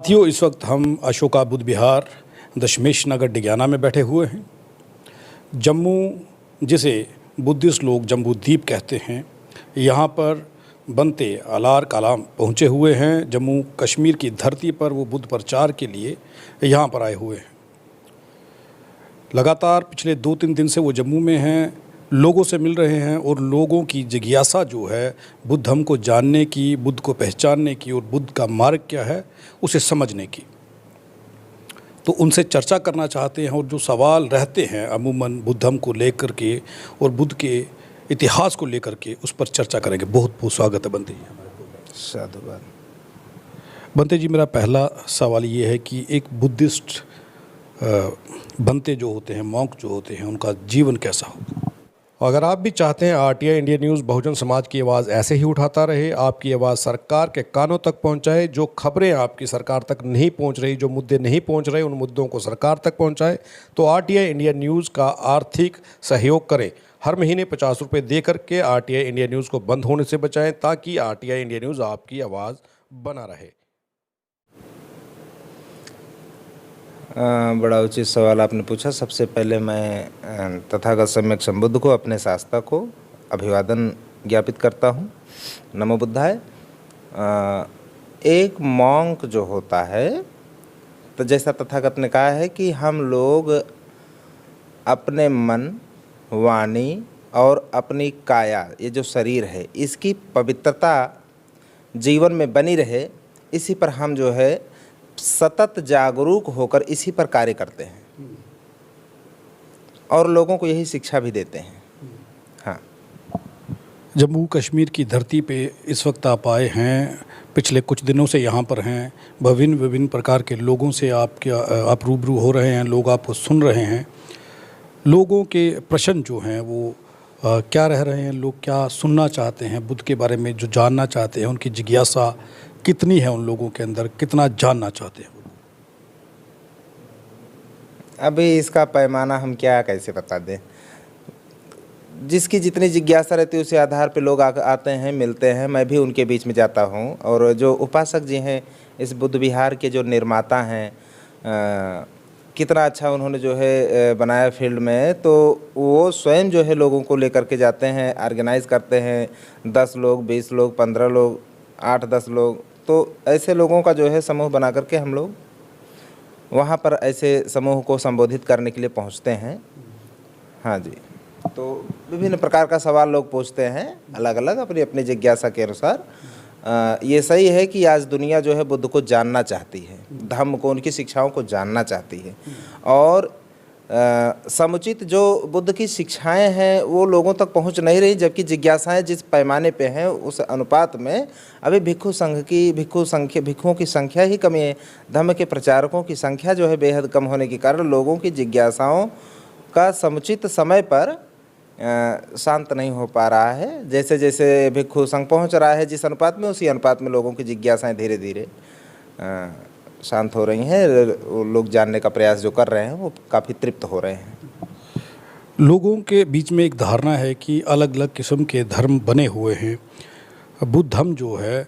साथियों, इस वक्त हम अशोका बुद्ध विहार दशमेश नगर डिग्याना में बैठे हुए हैं। जम्मू, जिसे बुद्धिस्ट लोग जम्बू द्वीप कहते हैं, यहाँ पर बनते अलार कलाम पहुँचे हुए हैं। जम्मू कश्मीर की धरती पर वो बुद्ध प्रचार के लिए यहाँ पर आए हुए हैं। लगातार पिछले 2-3 दिन से वो जम्मू में हैं, लोगों से मिल रहे हैं और लोगों की जिज्ञासा जो है बुद्ध धम्म को जानने की, बुद्ध को पहचानने की और बुद्ध का मार्ग क्या है उसे समझने की, तो उनसे चर्चा करना चाहते हैं। और जो सवाल रहते हैं अमूमन बुद्ध धम्म को लेकर के और बुद्ध के इतिहास को लेकर के, उस पर चर्चा करेंगे। बहुत बहुत स्वागत है बंते जी हमारे प्रोग्राम। साधुवाद। बंते जी, मेरा पहला सवाल ये है कि एक बुद्धिस्ट बनते जो होते हैं, मॉन्क जो होते हैं, उनका जीवन कैसा होता है? अगर आप भी चाहते हैं RTI India news Bahujan Samaj की आवाज़ ऐसे ही उठाता रहे, आपकी आवाज़ सरकार के कानों तक पहुंचाए, जो खबरें आपकी सरकार तक नहीं पहुंच रही, जो मुद्दे नहीं पहुंच रहे, उन मुद्दों को सरकार तक पहुंचाए, तो आरटीआई इंडिया न्यूज़ का आर्थिक सहयोग करें। हर महीने 50 रुपये दे करके आरटीआई इंडिया न्यूज़ को बंद होने से बचाएं, ताकि आरटीआई इंडिया न्यूज़ आपकी आवाज़ बना रहे। बड़ा उचित सवाल आपने पूछा। सबसे पहले मैं तथागत सम्यक संबुद्ध को, अपने शास्त्रा को अभिवादन ज्ञापित करता हूँ। नमो बुद्धाय। एक मॉन्क जो होता है, तो जैसा तथागत ने कहा है कि हम लोग अपने मन, वाणी और अपनी काया, ये जो शरीर है, इसकी पवित्रता जीवन में बनी रहे, इसी पर हम जो है सतत जागरूक होकर इसी पर कार्य करते हैं और लोगों को यही शिक्षा भी देते हैं। हाँ, जम्मू कश्मीर की धरती पे इस वक्त आप आए हैं, पिछले कुछ दिनों से यहाँ पर हैं। विभिन्न प्रकार के लोगों से आप रूबरू हो रहे हैं, लोग आपको सुन रहे हैं। लोगों के प्रश्न जो हैं वो क्या रह रहे हैं, लोग क्या सुनना चाहते हैं, बुद्ध के बारे में जो जानना चाहते हैं, उनकी जिज्ञासा कितनी है उन लोगों के अंदर, कितना जानना चाहते हैं? अभी इसका पैमाना हम क्या कैसे बता दें। जिसकी जितनी जिज्ञासा रहती है उसी आधार पे लोग आते हैं, मिलते हैं। मैं भी उनके बीच में जाता हूँ। और जो उपासक जी हैं, इस बुद्ध विहार के जो निर्माता हैं, कितना अच्छा उन्होंने जो है बनाया फील्ड में, तो वो स्वयं जो है लोगों को लेकर के जाते हैं, ऑर्गेनाइज करते हैं। 10 लोग, 20 लोग, 15 लोग, 8-10 लोग, तो ऐसे लोगों का जो है समूह बना करके हम लोग वहाँ पर ऐसे समूह को संबोधित करने के लिए पहुँचते हैं। हाँ जी। तो विभिन्न प्रकार का सवाल लोग पूछते हैं, अलग अलग अपनी अपनी जिज्ञासा के अनुसार। ये सही है कि आज दुनिया जो है बुद्ध को जानना चाहती है, धम्म को, उनकी शिक्षाओं को जानना चाहती है। और समुचित जो बुद्ध की शिक्षाएं हैं वो लोगों तक पहुंच नहीं रही, जबकि जिज्ञासाएं जिस पैमाने पे हैं उस अनुपात में अभी भिक्षुओं की संख्या ही कमी है। धम्म के प्रचारकों की संख्या जो है बेहद कम होने के कारण लोगों की जिज्ञासाओं का समुचित समय पर शांत नहीं हो पा रहा है। जैसे जैसे भिक्षु संघ पहुँच रहा है जिस अनुपात में, उसी अनुपात में लोगों की जिज्ञासाएँ धीरे धीरे शांत हो रही हैं। लोग जानने का प्रयास जो कर रहे हैं वो काफ़ी तृप्त हो रहे हैं। लोगों के बीच में एक धारणा है कि अलग अलग किस्म के धर्म बने हुए हैं। बुद्ध धर्म जो है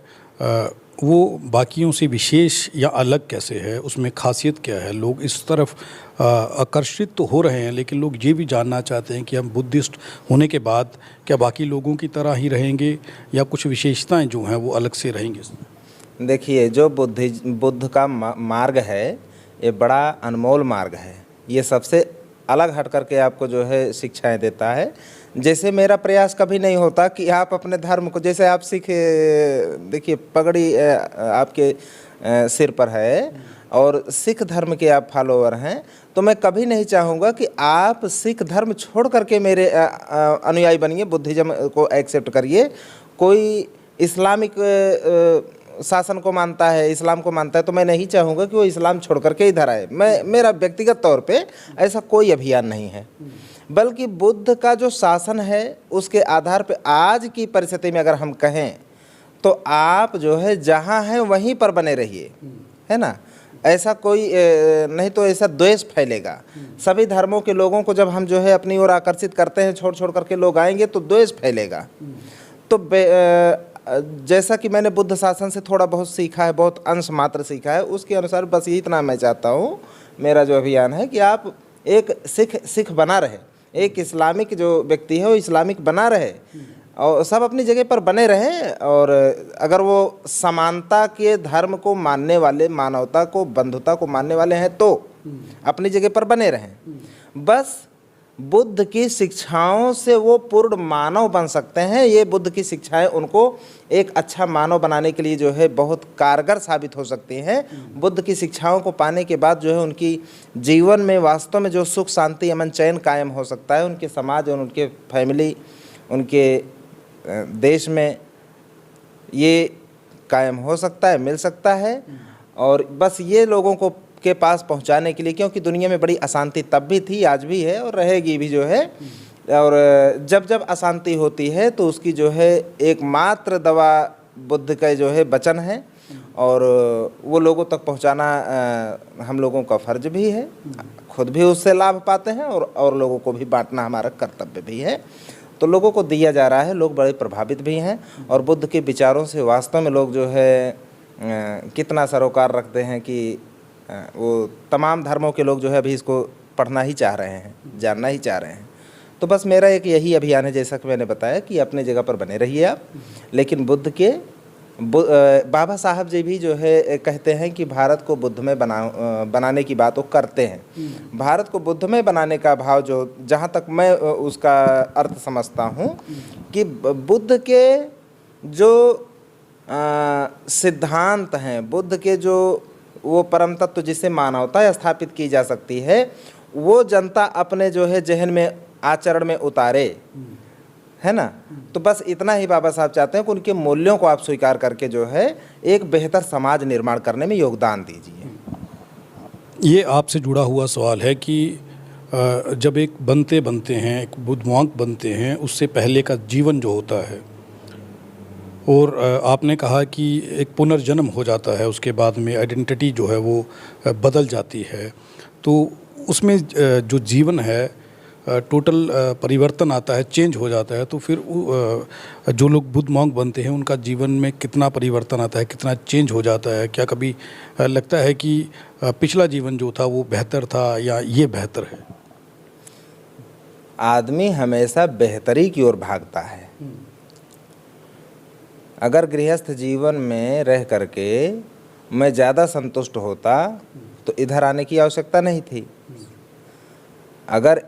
वो बाकियों से विशेष या अलग कैसे है, उसमें खासियत क्या है? लोग इस तरफ आकर्षित तो हो रहे हैं, लेकिन लोग ये भी जानना चाहते हैं कि हम बुद्धिस्ट होने के बाद क्या बाकी लोगों की तरह ही रहेंगे या कुछ विशेषताएं जो हैं वो अलग से रहेंगे? देखिए, जो बुद्ध का मार्ग है ये बड़ा अनमोल मार्ग है। ये सबसे अलग हट करके आपको जो है शिक्षाएं देता है। जैसे मेरा प्रयास कभी नहीं होता कि आप अपने धर्म को, जैसे आप सिख, देखिए पगड़ी आपके सिर पर है और सिख धर्म के आप फॉलोअर हैं, तो मैं कभी नहीं चाहूँगा कि आप सिख धर्म छोड़ करके मेरे अनुयायी बनिए, बुद्धिज्म को एक्सेप्ट करिए। कोई इस्लामिक शासन को मानता है, इस्लाम को मानता है, तो मैं नहीं चाहूँगा कि वो इस्लाम छोड़ करके इधर आए। मेरा व्यक्तिगत तौर पे ऐसा कोई अभियान नहीं है, बल्कि बुद्ध का जो शासन है उसके आधार पे आज की परिस्थिति में अगर हम कहें तो आप जो है जहाँ हैं वहीं पर बने रहिए, है ना। ऐसा कोई नहीं तो ऐसा द्वेष फैलेगा। सभी धर्मों के लोगों को जब हम जो है अपनी ओर आकर्षित करते हैं, छोड़ छोड़ करके लोग आएंगे तो द्वेष फैलेगा। तो जैसा कि मैंने बुद्ध शासन से थोड़ा बहुत सीखा है, बहुत अंश मात्र सीखा है, उसके अनुसार बस यही इतना मैं चाहता हूँ, मेरा जो अभियान है कि आप एक सिख बना रहे, एक इस्लामिक जो व्यक्ति है वो इस्लामिक बना रहे, और सब अपनी जगह पर बने रहें। और अगर वो समानता के धर्म को मानने वाले, मानवता को, बंधुता को मानने वाले हैं तो अपनी जगह पर बने रहें। बस बुद्ध की शिक्षाओं से वो पूर्ण मानव बन सकते हैं। ये बुद्ध की शिक्षाएं उनको एक अच्छा मानव बनाने के लिए जो है बहुत कारगर साबित हो सकती हैं। बुद्ध की शिक्षाओं को पाने के बाद जो है उनकी जीवन में वास्तव में जो सुख, शांति, अमन, चैन कायम हो सकता है, उनके समाज और उनके फैमिली, उनके देश में ये कायम हो सकता है, मिल सकता है। और बस ये लोगों को के पास पहुंचाने के लिए, क्योंकि दुनिया में बड़ी अशांति तब भी थी, आज भी है और रहेगी भी जो है। और जब जब अशांति होती है तो उसकी जो है एकमात्र दवा बुद्ध का जो है वचन है, और वो लोगों तक पहुंचाना हम लोगों का फर्ज भी है। खुद भी उससे लाभ पाते हैं और लोगों को भी बांटना हमारा कर्तव्य भी है। तो लोगों को दिया जा रहा है, लोग बड़े प्रभावित भी हैं, और बुद्ध के विचारों से वास्तव में लोग जो है कितना सरोकार रखते हैं कि वो तमाम धर्मों के लोग जो है अभी इसको पढ़ना ही चाह रहे हैं, जानना ही चाह रहे हैं। तो बस मेरा एक यही अभियान है, जैसा कि मैंने बताया, कि अपने जगह पर बने रहिए आप, लेकिन बुद्ध के बाबा साहब जी भी जो है कहते हैं कि भारत को बुद्ध में बनाने की बात वो करते हैं। भारत को बुद्ध में बनाने का भाव जो, जहाँ तक मैं उसका अर्थ समझता हूँ, कि बुद्ध के जो सिद्धांत हैं, बुद्ध के जो वो परम तत्व जिसे मानवता स्थापित की जा सकती है, वो जनता अपने जो है जहन में, आचरण में उतारे, है ना। तो बस इतना ही बाबा साहब चाहते हैं कि उनके मूल्यों को आप स्वीकार करके जो है एक बेहतर समाज निर्माण करने में योगदान दीजिए। ये आपसे जुड़ा हुआ सवाल है कि जब एक बनते हैं, एक बुद्धवांक बनते हैं, उससे पहले का जीवन जो होता है, और आपने कहा कि एक पुनर्जन्म हो जाता है, उसके बाद में आइडेंटिटी जो है वो बदल जाती है, तो उसमें जो जीवन है टोटल परिवर्तन आता है, चेंज हो जाता है। तो फिर जो लोग बुद्ध मॉन्क बनते हैं उनका जीवन में कितना परिवर्तन आता है, कितना चेंज हो जाता है? क्या कभी लगता है कि पिछला जीवन जो था वो बेहतर था या ये बेहतर है? आदमी हमेशा बेहतरी की ओर भागता है। अगर गृहस्थ जीवन में रह करके मैं ज़्यादा संतुष्ट होता तो इधर आने की आवश्यकता नहीं थी। अगर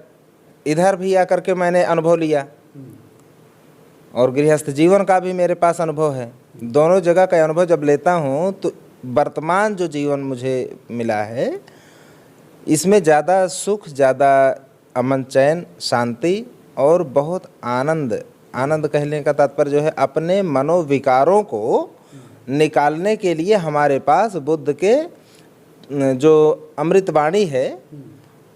इधर भी आकर के मैंने अनुभव लिया और गृहस्थ जीवन का भी मेरे पास अनुभव है, दोनों जगह का अनुभव जब लेता हूँ तो वर्तमान जो जीवन मुझे मिला है इसमें ज़्यादा सुख, ज़्यादा अमन, चैन, शांति और बहुत आनंद कहने का तात्पर्य जो है अपने मनोविकारों को निकालने के लिए हमारे पास बुद्ध के जो अमृतवाणी है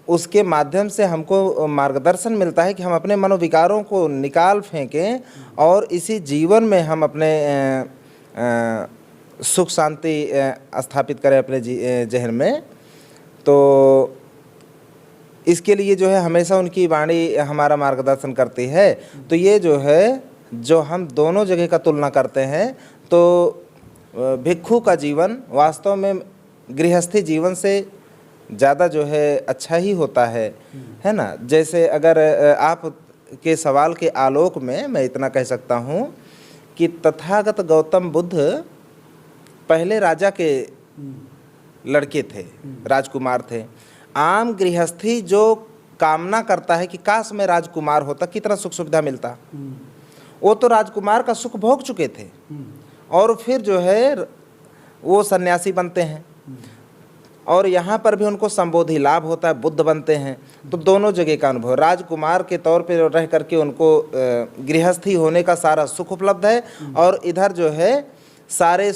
उसके माध्यम से हमको मार्गदर्शन मिलता है कि हम अपने मनोविकारों को निकाल फेंकें और इसी जीवन में हम अपने सुख शांति स्थापित करें अपने जहन में। तो इसके लिए जो है हमेशा उनकी वाणी हमारा मार्गदर्शन करती है। तो ये जो है, जो हम दोनों जगह का तुलना करते हैं तो भिक्षु का जीवन वास्तव में गृहस्थी जीवन से ज़्यादा जो है अच्छा ही होता है ना। जैसे अगर आप के सवाल के आलोक में मैं इतना कह सकता हूँ कि तथागत गौतम बुद्ध पहले राजा के लड़के थे, राजकुमार थे। आम गृहस्थी जो कामना करता है कि काश मैं राजकुमार होता, कितना सुख सुविधा मिलता, वो तो राजकुमार का सुख भोग चुके थे और फिर जो है वो सन्यासी बनते हैं और यहाँ पर भी उनको संबोधि लाभ होता है, बुद्ध बनते हैं। तो दोनों जगह का अनुभव, राजकुमार के तौर पे रह करके उनको गृहस्थी होने का सारा सुख उपलब्ध है और इधर जो है सारे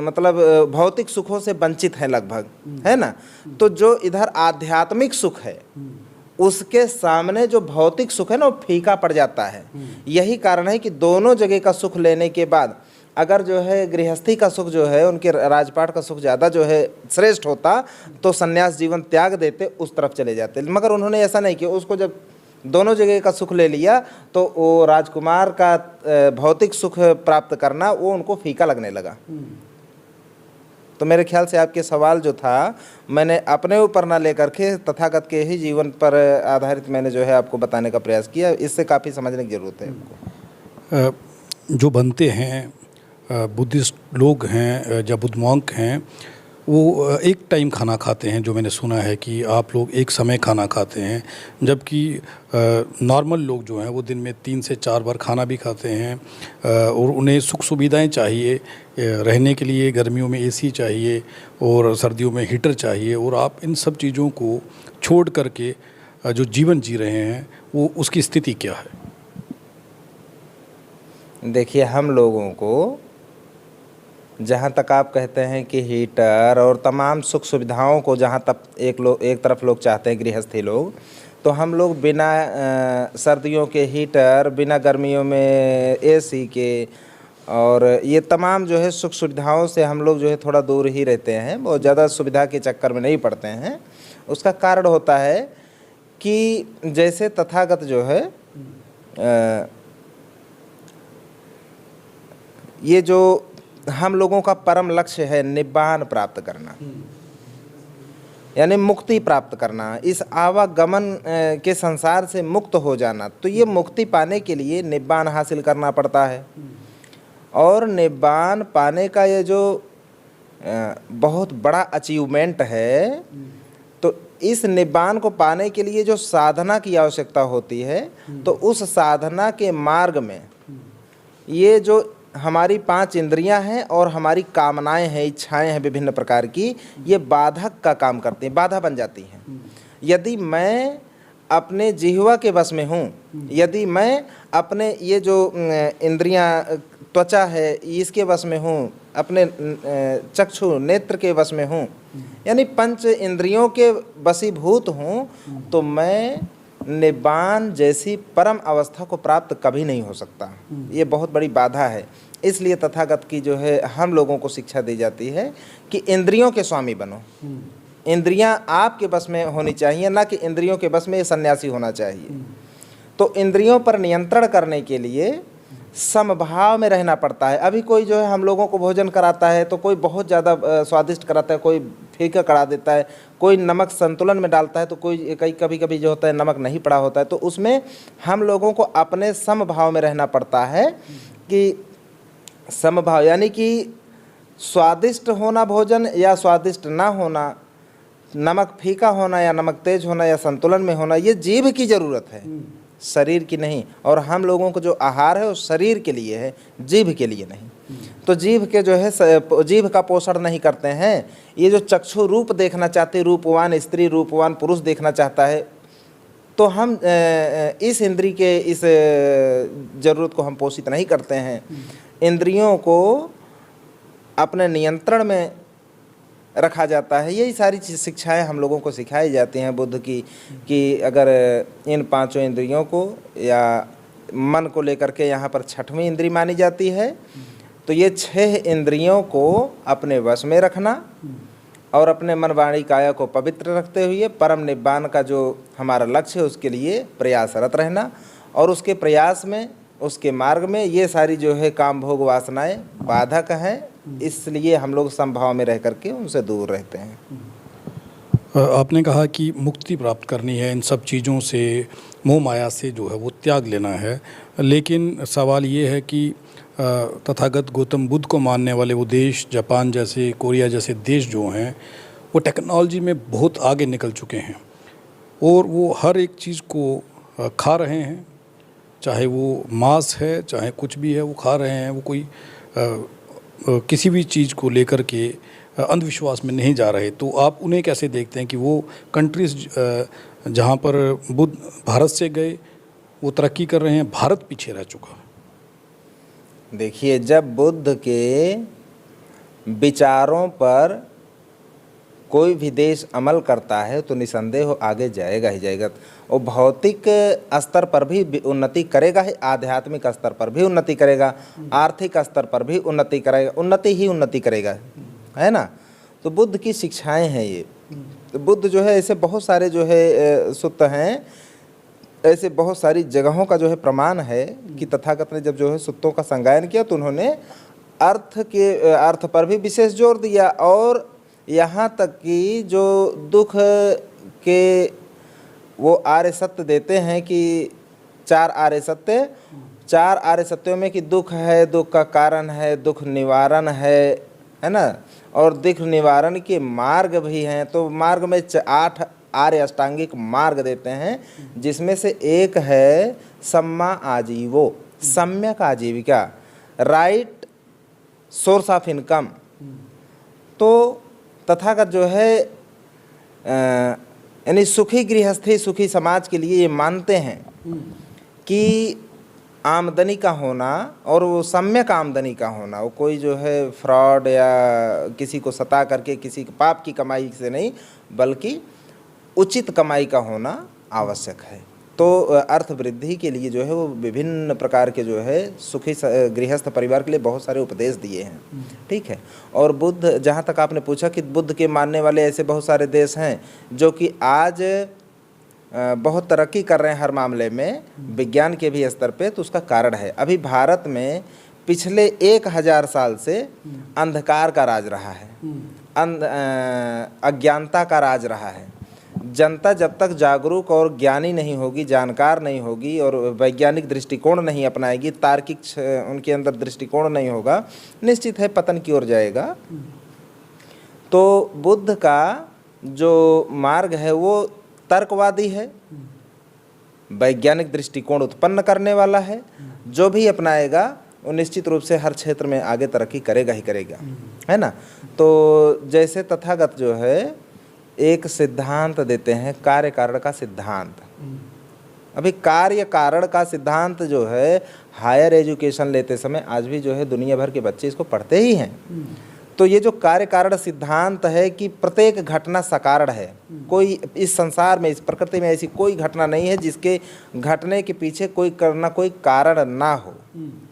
मतलब भौतिक सुखों से वंचित है लगभग, है ना। तो जो इधर आध्यात्मिक सुख है उसके सामने जो भौतिक सुख है ना वो फीका पड़ जाता है। यही कारण है कि दोनों जगह का सुख लेने के बाद अगर जो है गृहस्थी का सुख जो है, उनके राजपाट का सुख ज़्यादा जो है श्रेष्ठ होता तो सन्यास जीवन त्याग देते, उस तरफ चले जाते। मगर उन्होंने ऐसा नहीं किया। उसको जब दोनों जगह का सुख ले लिया तो वो राजकुमार का भौतिक सुख प्राप्त करना वो उनको फीका लगने लगा। तो मेरे ख्याल से आपके सवाल जो था मैंने अपने ऊपर ना लेकर के तथागत के ही जीवन पर आधारित मैंने जो है आपको बताने का प्रयास किया। इससे काफ़ी समझने की ज़रूरत है आपको। जो बनते हैं बुद्धिस्ट लोग हैं या बुद्ध मॉन्क हैं, वो एक टाइम खाना खाते हैं। जो मैंने सुना है कि आप लोग एक समय खाना खाते हैं, जबकि नॉर्मल लोग जो हैं वो दिन में 3 से 4 बार खाना भी खाते हैं। और उन्हें सुख सुविधाएं चाहिए रहने के लिए, गर्मियों में एसी चाहिए और सर्दियों में हीटर चाहिए, और आप इन सब चीज़ों को छोड़ करके जो जीवन जी रहे हैं वो उसकी स्थिति क्या है? देखिए, हम लोगों को जहाँ तक आप कहते हैं कि हीटर और तमाम सुख सुविधाओं को जहाँ तक एक तरफ लोग चाहते हैं गृहस्थी लोग, तो हम लोग बिना सर्दियों के हीटर, बिना गर्मियों में एसी के और ये तमाम जो है सुख सुविधाओं से हम लोग जो है थोड़ा दूर ही रहते हैं, बहुत ज़्यादा सुविधा के चक्कर में नहीं पड़ते हैं। उसका कारण होता है कि जैसे तथागत जो है ये जो हम लोगों का परम लक्ष्य है निब्बान प्राप्त करना, यानी मुक्ति प्राप्त करना, इस आवागमन के संसार से मुक्त हो जाना। तो ये मुक्ति पाने के लिए निब्बान हासिल करना पड़ता है। और निब्बान पाने का ये जो बहुत बड़ा अचीवमेंट है, तो इस निब्बान को पाने के लिए जो साधना की आवश्यकता होती है, तो उस साधना के मार्ग में ये जो हमारी 5 इंद्रियां हैं और हमारी कामनाएं हैं, इच्छाएं हैं विभिन्न प्रकार की, ये बाधक का काम करती हैं, बाधा बन जाती हैं। यदि मैं अपने जिह्वा के वश में हूँ, यदि मैं अपने ये जो इंद्रियां, त्वचा है इसके वश में हूँ, अपने चक्षु नेत्र के वश में हूँ, यानी 5 इंद्रियों के वशीभूत हूँ, तो मैं निब्बान जैसी परम अवस्था को प्राप्त कभी नहीं हो सकता। ये बहुत बड़ी बाधा है। इसलिए तथागत की जो है हम लोगों को शिक्षा दी जाती है कि इंद्रियों के स्वामी बनो। इंद्रियां आपके बस में होनी चाहिए, ना कि इंद्रियों के बस में ये सन्यासी होना चाहिए। तो इंद्रियों पर नियंत्रण करने के लिए समभाव में रहना पड़ता है। अभी कोई जो है हम लोगों को भोजन कराता है तो कोई बहुत ज़्यादा स्वादिष्ट कराता है, कोई फीका करा देता है, कोई नमक संतुलन में डालता है, तो कोई कभी कभी जो होता है नमक नहीं पड़ा होता है। तो उसमें हम लोगों को अपने समभाव में रहना पड़ता है कि समभाव यानी कि स्वादिष्ट होना भोजन या स्वादिष्ट ना होना, नमक फीका होना या नमक तेज होना या संतुलन में होना, ये जीभ की ज़रूरत है, शरीर की नहीं। और हम लोगों को जो आहार है वो शरीर के लिए है, जीभ के लिए नहीं। तो जीभ के जो है जीभ का पोषण नहीं करते हैं। ये जो चक्षु रूप देखना चाहते, रूपवान स्त्री रूपवान पुरुष देखना चाहता है, तो हम इस इंद्री के इस ज़रूरत को हम पोषित नहीं करते हैं। इंद्रियों को अपने नियंत्रण में रखा जाता है। यही सारी शिक्षाएं हम लोगों को सिखाई जाती हैं बुद्ध की, कि अगर इन 5 इंद्रियों को या मन को लेकर के यहाँ पर 6वीं इंद्री मानी जाती है, तो ये 6 इंद्रियों को अपने वश में रखना और अपने मन वाणी काया को पवित्र रखते हुए परम निब्बान का जो हमारा लक्ष्य है उसके लिए प्रयासरत रहना। और उसके प्रयास में, उसके मार्ग में ये सारी जो है काम भोग वासनाएं बाधक हैं, इसलिए हम लोग समभाव में रह करके उनसे दूर रहते हैं। आपने कहा कि मुक्ति प्राप्त करनी है, इन सब चीज़ों से, मोह माया से जो है वो त्याग लेना है। लेकिन सवाल ये है कि तथागत गौतम बुद्ध को मानने वाले वो देश, जापान जैसे, कोरिया जैसे देश जो हैं, वो टेक्नोलॉजी में बहुत आगे निकल चुके हैं और वो हर एक चीज़ को खा रहे हैं, चाहे वो मांस है चाहे कुछ भी है वो खा रहे हैं। वो कोई किसी भी चीज़ को लेकर के अंधविश्वास में नहीं जा रहे। तो आप उन्हें कैसे देखते हैं कि वो कंट्रीज़ जहाँ पर बुद्ध भारत से गए वो तरक्की कर रहे हैं, भारत पीछे रह चुका है? देखिए, जब बुद्ध के विचारों पर कोई भी देश अमल करता है तो निसंदेह आगे जाएगा ही जाएगा। वो भौतिक स्तर पर भी उन्नति करेगा ही, आध्यात्मिक स्तर पर भी उन्नति करेगा, आर्थिक स्तर पर भी उन्नति करेगा, उन्नति ही उन्नति करेगा, है ना। तो बुद्ध की शिक्षाएं हैं ये। तो बुद्ध जो है ऐसे बहुत सारे जो है सूत्र हैं ऐसे बहुत सारी जगहों का जो है प्रमाण है कि तथागत ने जब जो है सुत्तों का संगायन किया तो उन्होंने अर्थ पर भी विशेष जोर दिया, और यहाँ तक कि जो दुख के वो आर्य सत्य देते हैं कि 4 आर्य सत्य, 4 आर्य सत्यों में कि दुख है, दुख का कारण है, दुख निवारण है ना, और दुख निवारण के मार्ग भी हैं। तो मार्ग में 8 आर्य अष्टांगिक मार्ग देते हैं, जिसमें से एक है सम्मा आजीवो, सम्यक आजीविका, राइट सोर्स ऑफ इनकम। तो तथागत जो है यानी सुखी गृहस्थी सुखी समाज के लिए ये मानते हैं कि आमदनी का होना, और वो सम्यक आमदनी का होना, वो कोई जो है फ्रॉड या किसी को सता करके किसी पाप की कमाई से नहीं, बल्कि उचित कमाई का होना आवश्यक है। तो अर्थ वृद्धि के लिए जो है वो विभिन्न प्रकार के जो है सुखी गृहस्थ परिवार के लिए बहुत सारे उपदेश दिए हैं, ठीक है। और बुद्ध, जहाँ तक आपने पूछा कि बुद्ध के मानने वाले ऐसे बहुत सारे देश हैं जो कि आज बहुत तरक्की कर रहे हैं हर मामले में, विज्ञान के भी स्तर पे, तो उसका कारण है अभी भारत में पिछले 1000 साल से अंधकार का राज रहा है, अज्ञानता का राज रहा है। जनता जब तक जागरूक और ज्ञानी नहीं होगी, जानकार नहीं होगी, और वैज्ञानिक दृष्टिकोण नहीं अपनाएगी, तार्किक उनके अंदर दृष्टिकोण नहीं होगा, निश्चित है पतन की ओर जाएगा। तो बुद्ध का जो मार्ग है वो तर्कवादी है, वैज्ञानिक दृष्टिकोण उत्पन्न करने वाला है। जो भी अपनाएगा वो निश्चित रूप से हर क्षेत्र में आगे तरक्की करेगा ही करेगा, है ना। तो जैसे तथागत जो है एक सिद्धांत देते हैं, कार्य कारण का सिद्धांत। अभी कार्य कारण का सिद्धांत जो है हायर एजुकेशन लेते समय आज भी जो है दुनिया भर के बच्चे इसको पढ़ते ही हैं। तो ये जो कार्य कारण सिद्धांत है कि प्रत्येक घटना सकारण है, कोई इस संसार में, इस प्रकृति में ऐसी कोई घटना नहीं है जिसके घटने के पीछे कोई करना कोई कारण ना हो।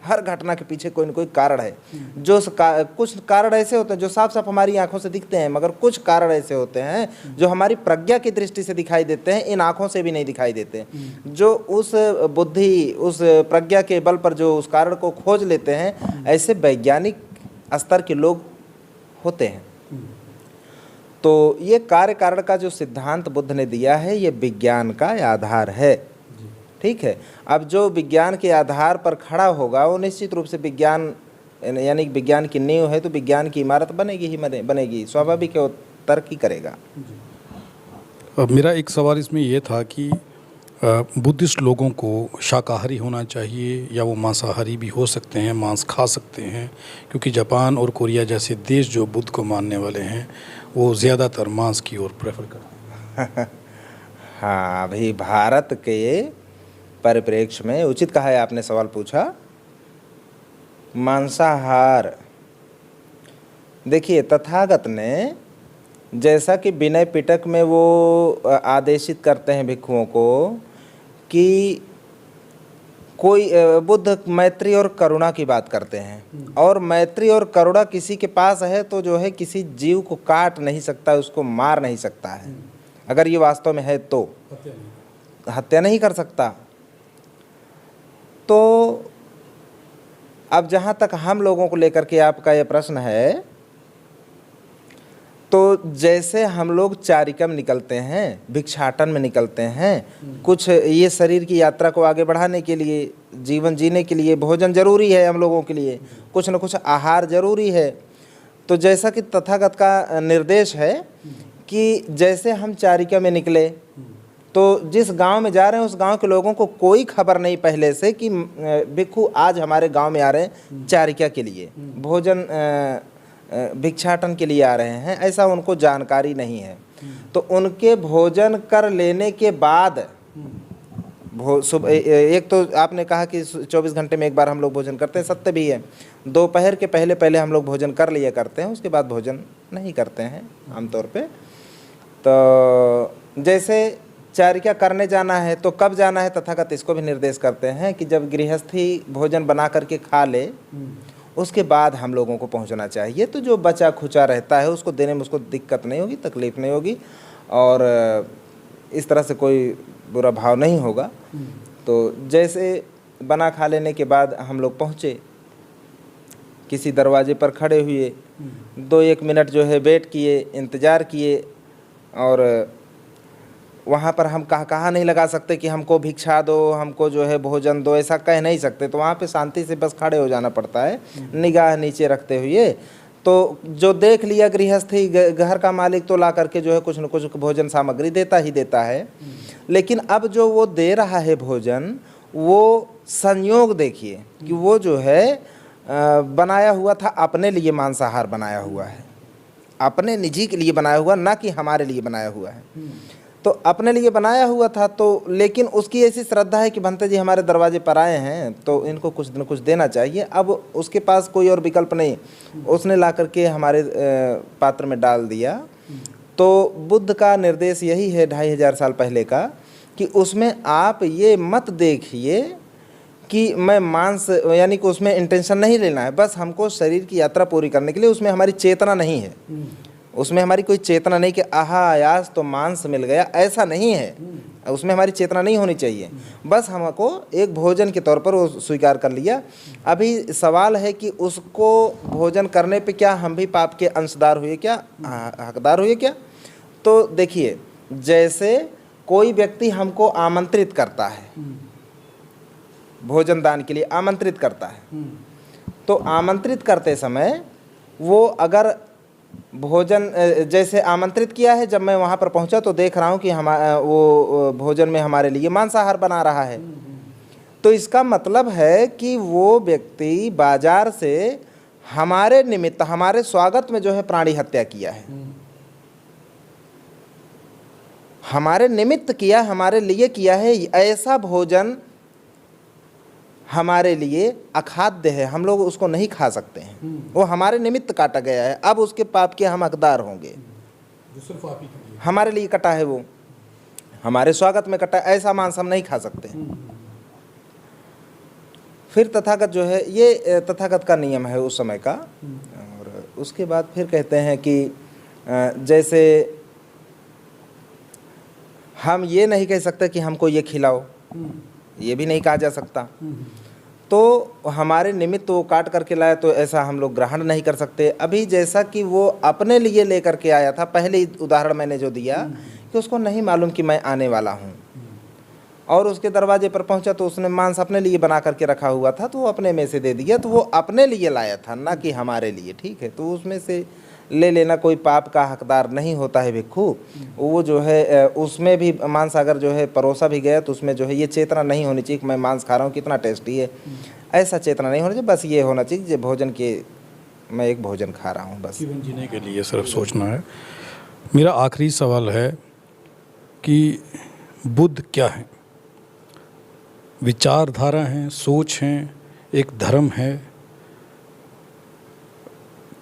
हर घटना के पीछे कोई न कोई कारण है। जो कुछ कारण ऐसे होते हैं जो साफ साफ हमारी आंखों से दिखते हैं, मगर कुछ कारण ऐसे होते हैं जो हमारी प्रज्ञा की दृष्टि से दिखाई देते हैं, इन आंखों से भी नहीं दिखाई देते। जो उस बुद्धि, उस प्रज्ञा के बल पर जो उस कारण को खोज लेते हैं, ऐसे वैज्ञानिक स्तर के लोग होते हैं। तो ये कार्य कारण का जो सिद्धांत बुद्ध ने दिया है, ये विज्ञान का आधार है, ठीक है। अब जो विज्ञान के आधार पर खड़ा होगा वो निश्चित रूप से विज्ञान, यानी विज्ञान की नींव है तो विज्ञान की इमारत बनेगी ही बनेगी, स्वाभाविक है, वो तरक्की करेगा। मेरा एक सवाल इसमें ये था कि बुद्धिस्ट लोगों को शाकाहारी होना चाहिए या वो मांसाहारी भी हो सकते हैं, मांस खा सकते हैं? क्योंकि जापान और कोरिया जैसे देश जो बुद्ध को मानने वाले हैं वो ज़्यादातर मांस की ओर प्रेफर करते हैं। हाँ, अभी भारत के परिप्रेक्ष्य में उचित कहा है आपने, सवाल पूछा। मांसाहार, देखिए तथागत ने जैसा कि विनय पिटक में वो आदेशित करते हैं भिक्षुओं को कि कोई, बुद्ध मैत्री और करुणा की बात करते हैं, और मैत्री और करुणा किसी के पास है तो जो है किसी जीव को काट नहीं सकता, उसको मार नहीं सकता है। अगर ये वास्तव में है तो हत्या नहीं कर सकता। तो अब जहाँ तक हम लोगों को लेकर के आपका ये प्रश्न है, तो जैसे हम लोग चारिका में निकलते हैं, भिक्षाटन में निकलते हैं, कुछ ये शरीर की यात्रा को आगे बढ़ाने के लिए, जीवन जीने के लिए भोजन जरूरी है हम लोगों के लिए, कुछ न कुछ आहार जरूरी है। तो जैसा कि तथागत का निर्देश है कि जैसे हम चारिका में निकले तो जिस गांव में जा रहे हैं उस गांव के लोगों को कोई खबर नहीं पहले से कि भिक्षु आज हमारे गांव में आ रहे हैं चारिका के लिए, भोजन भिक्षाटन के लिए आ रहे हैं, ऐसा उनको जानकारी नहीं है। तो उनके भोजन कर लेने के बाद सुबह, एक तो आपने कहा कि 24 घंटे में एक बार हम लोग भोजन करते हैं, सत्य भी है। दोपहर के पहले पहले हम लोग भोजन कर लिया करते हैं, उसके बाद भोजन नहीं करते हैं आमतौर पे। तो जैसे चारिका करने जाना है तो कब जाना है, तथागत इसको भी निर्देश करते हैं कि जब गृहस्थी भोजन बना करके खा ले उसके बाद हम लोगों को पहुंचना चाहिए। तो जो बचा खुचा रहता है उसको देने में उसको दिक्कत नहीं होगी, तकलीफ नहीं होगी, और इस तरह से कोई बुरा भाव नहीं होगा। तो जैसे बना खा लेने के बाद हम लोग पहुँचे, किसी दरवाजे पर खड़े हुए, 2-1 मिनट जो है वेट किए, इंतज़ार किए, और वहाँ पर हम कहा नहीं लगा सकते कि हमको भिक्षा दो, हमको जो है भोजन दो, ऐसा कह नहीं सकते। तो वहाँ पे शांति से बस खड़े हो जाना पड़ता है, निगाह नीचे रखते हुए। तो जो देख लिया गृहस्थी, घर का मालिक तो ला करके जो है कुछ न कुछ भोजन सामग्री देता ही देता है, लेकिन अब जो वो दे रहा है भोजन, वो संयोग देखिए कि वो जो है बनाया हुआ था अपने लिए, मांसाहार बनाया हुआ है, अपने निजी के लिए बनाया हुआ, ना कि हमारे लिए बनाया हुआ है। तो अपने लिए बनाया हुआ था, तो लेकिन उसकी ऐसी श्रद्धा है कि भंते जी हमारे दरवाजे पर आए हैं तो इनको कुछ न कुछ देना चाहिए। अब उसके पास कोई और विकल्प नहीं, उसने ला करके हमारे पात्र में डाल दिया। तो बुद्ध का निर्देश यही है 2500 साल पहले का, कि उसमें आप ये मत देखिए कि मैं मांस, यानी कि उसमें इंटेंशन नहीं लेना है, बस हमको शरीर की यात्रा पूरी करने के लिए, उसमें हमारी चेतना नहीं है, उसमें हमारी कोई चेतना नहीं कि आहा आयास तो मांस मिल गया, ऐसा नहीं है, उसमें हमारी चेतना नहीं होनी चाहिए। बस हमको एक भोजन के तौर पर वो स्वीकार कर लिया। अभी सवाल है कि उसको भोजन करने पे क्या हम भी पाप के अंशदार हुए क्या, हकदार हुए क्या? तो देखिए, जैसे कोई व्यक्ति हमको आमंत्रित करता है, भोजन दान के लिए आमंत्रित करता है, तो आमंत्रित करते समय वो अगर भोजन, जैसे आमंत्रित किया है, जब मैं वहाँ पर पहुँचा तो देख रहा हूँ कि वो भोजन में हमारे लिए मांसाहार बना रहा है, तो इसका मतलब है कि वो व्यक्ति बाजार से हमारे निमित्त, हमारे स्वागत में जो है प्राणी हत्या किया है, हमारे निमित्त किया, हमारे लिए किया है। ऐसा भोजन हमारे लिए अखाद्य है, हम लोग उसको नहीं खा सकते हैं, वो हमारे निमित्त काटा गया है। अब उसके पाप के हम हकदार होंगे, जो सिर्फ आप ही के लिए। हमारे लिए कटा है, वो हमारे स्वागत में कटा, ऐसा मांस हम नहीं खा सकते। फिर तथागत जो है, ये तथागत का नियम है उस समय का। और उसके बाद फिर कहते हैं कि जैसे हम ये नहीं कह सकते कि हमको ये खिलाओ, ये भी नहीं कहा जा सकता। तो हमारे निमित्त वो काट करके लाया, तो ऐसा हम लोग ग्रहण नहीं कर सकते। अभी जैसा कि वो अपने लिए लेकर के आया था, पहले उदाहरण मैंने जो दिया कि उसको नहीं मालूम कि मैं आने वाला हूँ, और उसके दरवाजे पर पहुंचा तो उसने मांस अपने लिए बना करके रखा हुआ था, तो वो अपने में से दे दिया, तो वो अपने लिए लाया था, ना कि हमारे लिए। ठीक है, तो उसमें से ले लेना कोई पाप का हकदार नहीं होता है भिक्खु। वो जो है उसमें भी मांस अगर जो है परोसा भी गया, तो उसमें जो है ये चेतना नहीं होनी चाहिए कि मैं मांस खा रहा हूँ, कितना टेस्टी है, ऐसा चेतना नहीं होना चाहिए। बस ये होना चाहिए कि भोजन के, मैं एक भोजन खा रहा हूँ, बस। जीवन जीने के लिए सिर्फ सोचना है। मेरा आखिरी सवाल है कि बुद्ध क्या है? विचारधारा है, सोच है, एक धर्म है,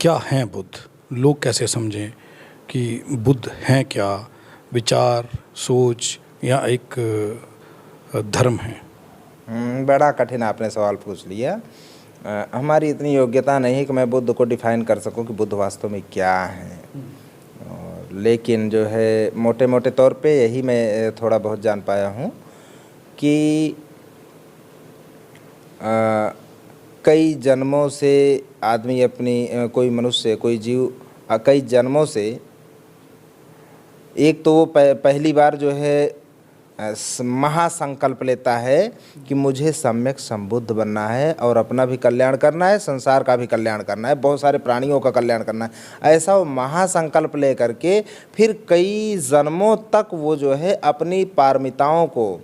क्या है बुद्ध? लोग कैसे समझें कि बुद्ध हैं क्या? विचार, सोच, या एक धर्म है? बड़ा कठिन आपने सवाल पूछ लिया। हमारी इतनी योग्यता नहीं है कि मैं बुद्ध को डिफाइन कर सकूं कि बुद्ध वास्तव में क्या है। और लेकिन जो है मोटे मोटे तौर पे यही मैं थोड़ा बहुत जान पाया हूं कि कई जन्मों से आदमी अपनी, कोई मनुष्य, कोई जीव कई जन्मों से, एक तो वो पहली बार जो है महासंकल्प लेता है कि मुझे सम्यक संबुद्ध बनना है और अपना भी कल्याण करना है, संसार का भी कल्याण करना है, बहुत सारे प्राणियों का कल्याण करना है। ऐसा वो महासंकल्प ले करके फिर कई जन्मों तक वो जो है अपनी पारमिताओं को,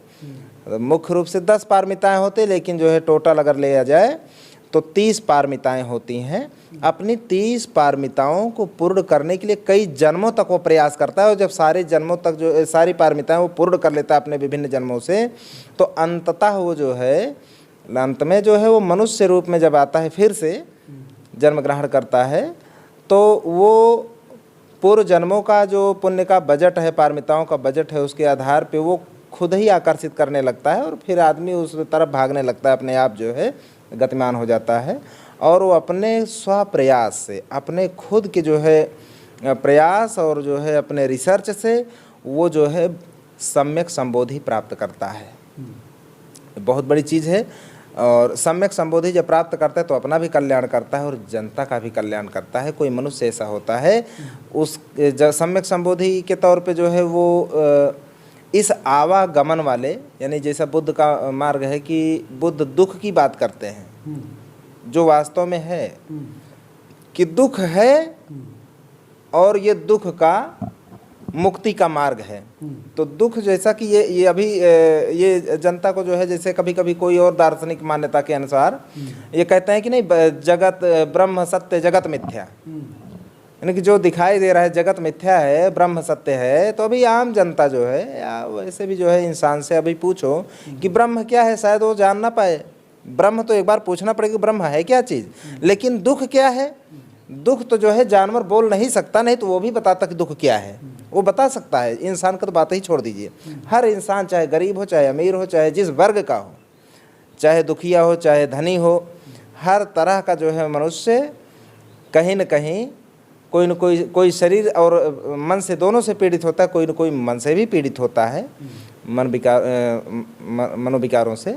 मुख्य रूप से 10 पारमिताएं होते, लेकिन जो है टोटल अगर लिया जाए तो 30 पारमिताएं होती हैं। अपनी 30 पारमिताओं को पूर्ण करने के लिए कई जन्मों तक वो प्रयास करता है, और जब सारे जन्मों तक जो सारी पारमिताएं वो पूर्ण कर लेता है अपने विभिन्न जन्मों से, तो अंततः वो जो है अंत में जो है वो मनुष्य रूप में जब आता है, फिर से जन्म ग्रहण करता है, तो वो पूर्व जन्मों का जो पुण्य का बजट है, पारमिताओं का बजट है, उसके आधार पर वो खुद ही आकर्षित करने लगता है, और फिर आदमी उस तरफ भागने लगता है, अपने आप जो है गतिमान हो जाता है। और वो अपने स्वप्रयास से, अपने खुद के जो है प्रयास और जो है अपने रिसर्च से वो जो है सम्यक संबोधि प्राप्त करता है। बहुत बड़ी चीज़ है। और सम्यक संबोधि जब प्राप्त करता है तो अपना भी कल्याण करता है और जनता का भी कल्याण करता है। कोई मनुष्य ऐसा होता है उस सम्यक संबोधि के तौर पे जो है वो इस आवागमन वाले, यानी जैसा बुद्ध का मार्ग है कि बुद्ध दुख की बात करते हैं, जो वास्तव में है कि दुख है और ये दुख का मुक्ति का मार्ग है। तो दुख जैसा कि ये अभी ये जनता को जो है, जैसे कभी कभी कोई और दार्शनिक मान्यता के अनुसार ये कहते हैं कि नहीं, जगत ब्रह्म सत्य जगत मिथ्या, यानी कि जो दिखाई दे रहा है जगत मिथ्या है, ब्रह्म सत्य है। तो अभी आम जनता जो है या वैसे भी जो है इंसान से अभी पूछो कि ब्रह्म क्या है, शायद वो जान ना पाए। ब्रह्म तो एक बार पूछना पड़ेगा ब्रह्म है क्या चीज़। लेकिन दुख क्या है, दुख तो जो है जानवर बोल नहीं सकता, नहीं तो वो भी बताता कि दुख क्या है, वो बता सकता है। इंसान का तो बात ही छोड़ दीजिए। हर इंसान चाहे गरीब हो, चाहे अमीर हो, चाहे जिस वर्ग का हो, चाहे दुखिया हो, चाहे धनी हो, हर तरह का जो है मनुष्य कहीं न कहीं कोई न कोई शरीर और मन से दोनों से पीड़ित होता है, कोई न कोई मन से भी पीड़ित होता है, मनोविकारों से।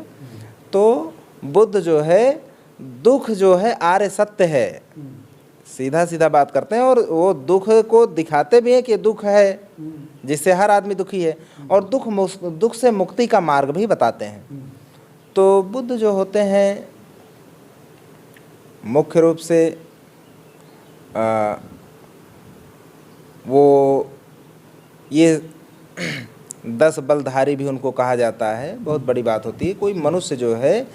तो बुद्ध जो है दुख जो है आर्य सत्य है, सीधा सीधा बात करते हैं। और वो दुख को दिखाते भी हैं कि दुख है, जिससे हर आदमी दुखी है, और दुख से मुक्ति का मार्ग भी बताते हैं। तो बुद्ध जो होते हैं मुख्य रूप से वो ये 10 बलधारी भी उनको कहा जाता है। बहुत बड़ी बात होती है। कोई मनुष्य जो है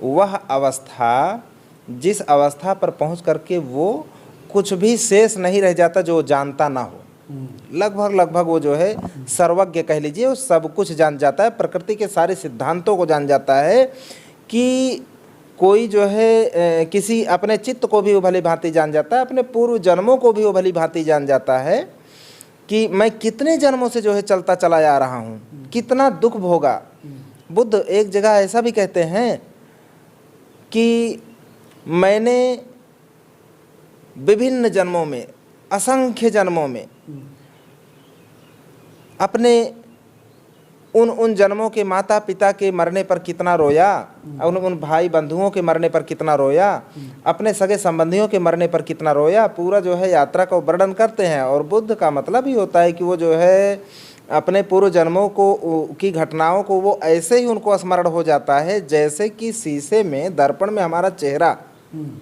वह अवस्था, जिस अवस्था पर पहुंच करके वो कुछ भी शेष नहीं रह जाता जो जानता ना हो। लगभग वो जो है सर्वज्ञ कह लीजिए, वो सब कुछ जान जाता है, प्रकृति के सारे सिद्धांतों को जान जाता है। कि कोई जो है किसी अपने चित्त को भी वो भली भांति जान जाता है, अपने पूर्व जन्मों को भी वो भली भांति जान जाता है कि मैं कितने जन्मों से जो है चलता चला आ रहा हूँ, कितना दुख भोगा। बुद्ध एक जगह ऐसा भी कहते हैं कि मैंने विभिन्न जन्मों में, असंख्य जन्मों में अपने उन जन्मों के माता पिता के मरने पर कितना रोया, उन भाई बंधुओं के मरने पर कितना रोया, अपने सगे संबंधियों के मरने पर कितना रोया, पूरा जो है यात्रा का वर्णन करते हैं। और बुद्ध का मतलब ही होता है कि वो जो है अपने पूर्व जन्मों को की घटनाओं को वो ऐसे ही उनको स्मरण हो जाता है जैसे कि शीशे में, दर्पण में हमारा चेहरा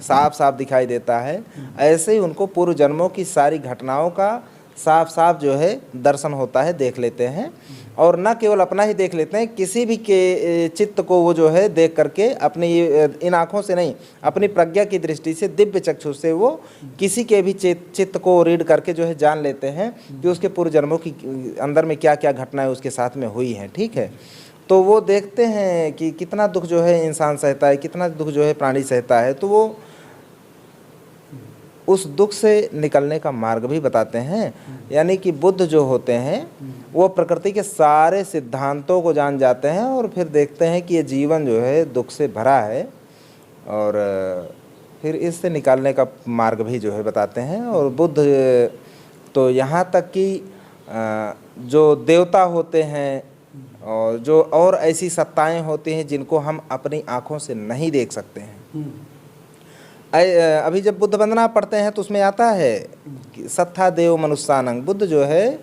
साफ साफ दिखाई देता है। ऐसे ही उनको पूर्व जन्मों की सारी घटनाओं का साफ साफ जो है दर्शन होता है, देख लेते हैं। और न केवल अपना ही देख लेते हैं, किसी भी के चित्त को वो जो है देख करके अपनी इन आँखों से नहीं, अपनी प्रज्ञा की दृष्टि से, दिव्य चक्षु से वो किसी के भी चित्त को रीड करके जो है जान लेते हैं कि उसके पूर्व जन्मों की अंदर में क्या क्या घटनाएं उसके साथ में हुई हैं। ठीक है, तो वो देखते हैं कि कितना दुख जो है इंसान सहता है, कितना दुख जो है प्राणी सहता है। तो वो उस दुख से निकलने का मार्ग भी बताते हैं। यानी कि बुद्ध जो होते हैं वो प्रकृति के सारे सिद्धांतों को जान जाते हैं और फिर देखते हैं कि ये जीवन जो है दुख से भरा है, और फिर इससे निकालने का मार्ग भी जो है बताते हैं। और बुद्ध तो यहाँ तक कि जो देवता होते हैं और जो और ऐसी सत्ताएं होती हैं जिनको हम अपनी आँखों से नहीं देख सकते हैं। अभी जब बुद्ध वंदना पढ़ते हैं तो उसमें आता है कि सत्था देव मनुष्यानंग। बुद्ध जो है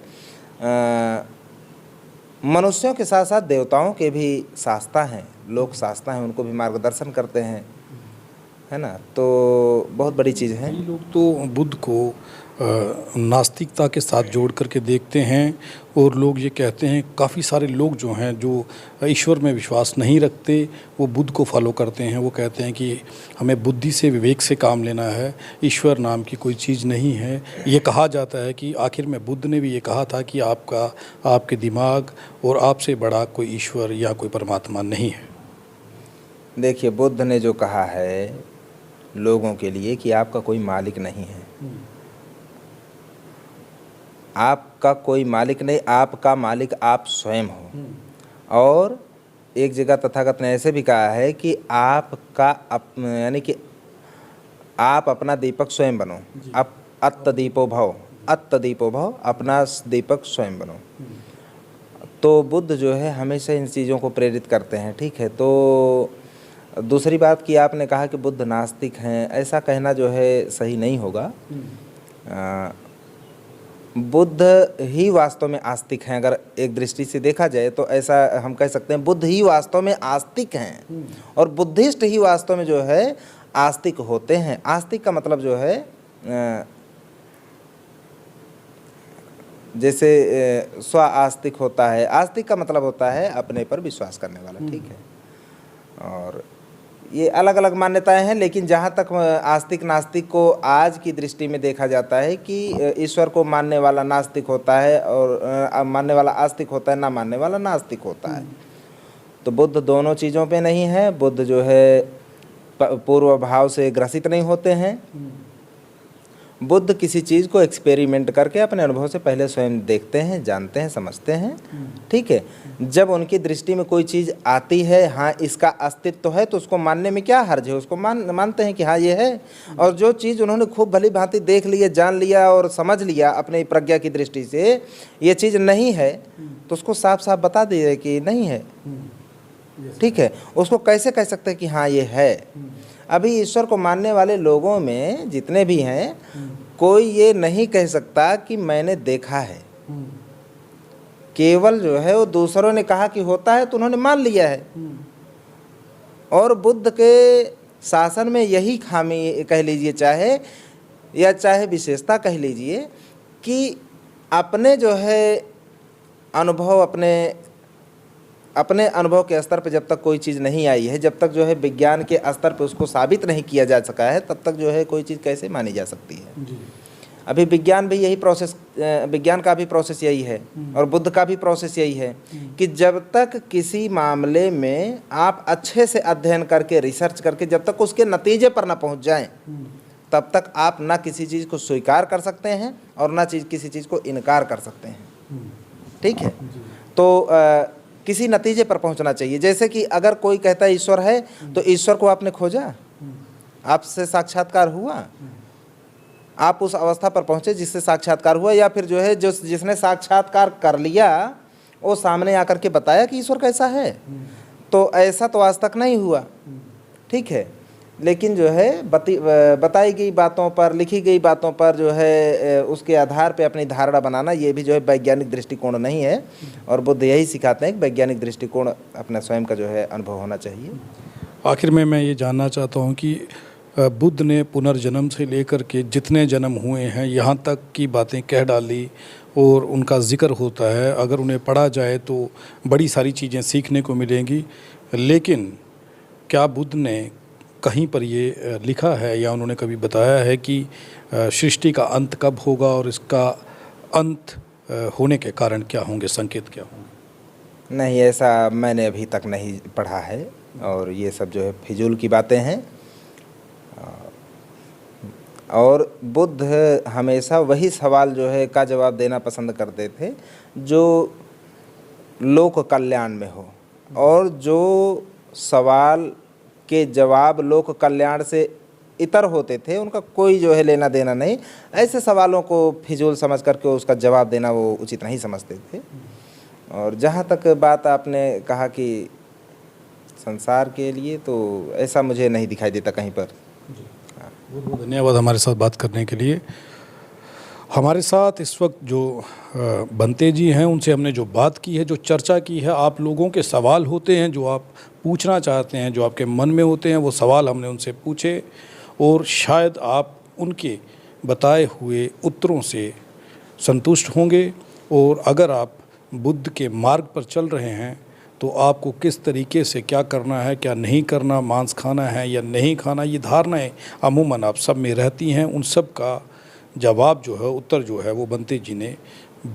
मनुष्यों के साथ साथ देवताओं के भी शास्ता हैं, लोक शास्ता हैं, उनको भी मार्गदर्शन करते हैं, है ना। तो बहुत बड़ी चीज़ है। कई लोग तो बुद्ध को नास्तिकता के साथ जोड़ करके देखते हैं, और लोग ये कहते हैं, काफ़ी सारे लोग जो हैं जो ईश्वर में विश्वास नहीं रखते वो बुद्ध को फॉलो करते हैं। वो कहते हैं कि हमें बुद्धि से, विवेक से काम लेना है, ईश्वर नाम की कोई चीज़ नहीं है। ये कहा जाता है कि आखिर में बुद्ध ने भी ये कहा था कि आपके दिमाग और आपसे बड़ा कोई ईश्वर या कोई परमात्मा नहीं है। देखिए, बुद्ध ने जो कहा है लोगों के लिए कि आपका कोई मालिक नहीं है, आपका कोई मालिक नहीं, आपका मालिक आप स्वयं हो। और एक जगह तथागत ने ऐसे भी कहा है कि आपका यानी कि आप अपना दीपक स्वयं बनो, अत्त दीपो भव, अपना दीपक स्वयं बनो। तो बुद्ध जो है हमेशा इन चीज़ों को प्रेरित करते हैं, ठीक है। तो दूसरी बात कि आपने कहा कि बुद्ध नास्तिक हैं, ऐसा कहना जो है सही नहीं होगा। बुद्ध ही वास्तव में आस्तिक हैं। अगर एक दृष्टि से देखा जाए तो ऐसा हम कह सकते हैं, बुद्ध ही वास्तव में आस्तिक हैं और बुद्धिस्ट ही वास्तव में जो है आस्तिक होते हैं। आस्तिक का मतलब जो है जैसे स्व आस्तिक होता है, आस्तिक का मतलब होता है अपने पर विश्वास करने वाला, ठीक है। और ये अलग अलग मान्यताएं हैं, लेकिन जहाँ तक आस्तिक नास्तिक को आज की दृष्टि में देखा जाता है कि ईश्वर को मानने वाला नास्तिक होता है और मानने वाला आस्तिक होता है, ना मानने वाला नास्तिक होता है। तो बुद्ध दोनों चीज़ों पे नहीं है। बुद्ध जो है पूर्व भाव से ग्रसित नहीं होते हैं। बुद्ध किसी चीज़ को एक्सपेरिमेंट करके अपने अनुभव से पहले स्वयं देखते हैं, जानते हैं, समझते हैं, ठीक है। जब उनकी दृष्टि में कोई चीज़ आती है, हाँ इसका अस्तित्व है, तो उसको मानने में क्या हर्ज है, उसको मानते हैं कि हाँ ये है। और जो चीज़ उन्होंने खूब भली भांति देख लिया, जान लिया और समझ लिया अपने प्रज्ञा की दृष्टि से ये चीज़ नहीं है, तो उसको साफ साफ बता दिए कि नहीं है, ठीक है। उसको कैसे कह सकते हैं कि हाँ ये है। अभी ईश्वर को मानने वाले लोगों में जितने भी हैं, कोई ये नहीं कह सकता कि मैंने देखा है। केवल जो है वो दूसरों ने कहा कि होता है तो उन्होंने मान लिया है। और बुद्ध के शासन में यही खामी कह लीजिए चाहे, या चाहे विशेषता कह लीजिए, कि अपने जो है अनुभव अपने अनुभव के स्तर पर जब तक कोई चीज़ नहीं आई है, जब तक जो है विज्ञान के स्तर पर उसको साबित नहीं किया जा सका है, तब तक जो है कोई चीज़ कैसे मानी जा सकती है। अभी विज्ञान भी यही प्रोसेस, विज्ञान का भी प्रोसेस यही है और बुद्ध का भी प्रोसेस यही है कि जब तक किसी मामले में आप अच्छे से अध्ययन करके, रिसर्च करके, जब तक उसके नतीजे पर ना पहुंच जाएं, तब तक आप ना किसी चीज़ को स्वीकार कर सकते हैं और ना किसी चीज़ को इनकार कर सकते हैं, ठीक है। तो किसी नतीजे पर पहुंचना चाहिए। जैसे कि अगर कोई कहता है ईश्वर है, तो ईश्वर को आपने खोजा, आपसे साक्षात्कार हुआ, आप उस अवस्था पर पहुंचे जिससे साक्षात्कार हुआ, या फिर जो है जिसने साक्षात्कार कर लिया वो सामने आकर के बताया कि ईश्वर कैसा है। तो ऐसा तो आज तक नहीं हुआ, ठीक है। लेकिन जो है बताई गई बातों पर, लिखी गई बातों पर जो है उसके आधार पे अपनी धारणा बनाना, ये भी जो है वैज्ञानिक दृष्टिकोण नहीं है। और बुद्ध यही सिखाते हैं कि वैज्ञानिक दृष्टिकोण अपना स्वयं का जो है अनुभव होना चाहिए। आखिर में मैं ये जानना चाहता हूँ कि बुद्ध ने पुनर्जन्म से लेकर के जितने जन्म हुए हैं यहाँ तक की बातें कह डाली और उनका जिक्र होता है। अगर उन्हें पढ़ा जाए तो बड़ी सारी चीज़ें सीखने को मिलेंगी। लेकिन क्या बुद्ध ने कहीं पर ये लिखा है या उन्होंने कभी बताया है कि सृष्टि का अंत कब होगा और इसका अंत होने के कारण क्या होंगे, संकेत क्या होंगे? नहीं, ऐसा मैंने अभी तक नहीं पढ़ा है और ये सब जो है फिजूल की बातें हैं। और बुद्ध हमेशा वही सवाल जो है का जवाब देना पसंद करते थे जो लोक कल्याण में हो, और जो सवाल के जवाब लोक कल्याण से इतर होते थे उनका कोई जो है लेना देना नहीं। ऐसे सवालों को फिजूल समझ करके उसका जवाब देना वो उचित नहीं समझते थे। और जहाँ तक बात आपने कहा कि संसार के लिए, तो ऐसा मुझे नहीं दिखाई देता कहीं पर। बहुत बहुत धन्यवाद हमारे साथ बात करने के लिए। हमारे साथ इस वक्त जो बंते जी हैं, उनसे हमने जो बात की है, जो चर्चा की है, आप लोगों के सवाल होते हैं जो आप पूछना चाहते हैं, जो आपके मन में होते हैं, वो सवाल हमने उनसे पूछे और शायद आप उनके बताए हुए उत्तरों से संतुष्ट होंगे। और अगर आप बुद्ध के मार्ग पर चल रहे हैं तो आपको किस तरीके से क्या करना है, क्या नहीं करना, मांस खाना है या नहीं खाना, ये धारणाएं अमूमन आप सब में रहती हैं। उन सब का जवाब जो है, उत्तर जो है, वो बंते जी ने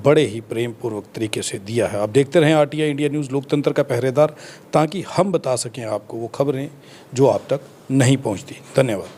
बड़े ही प्रेम पूर्वक तरीके से दिया है। आप देखते रहें आरटीआई इंडिया न्यूज़, लोकतंत्र का पहरेदार, ताकि हम बता सकें आपको वो खबरें जो आप तक नहीं पहुंचती। धन्यवाद।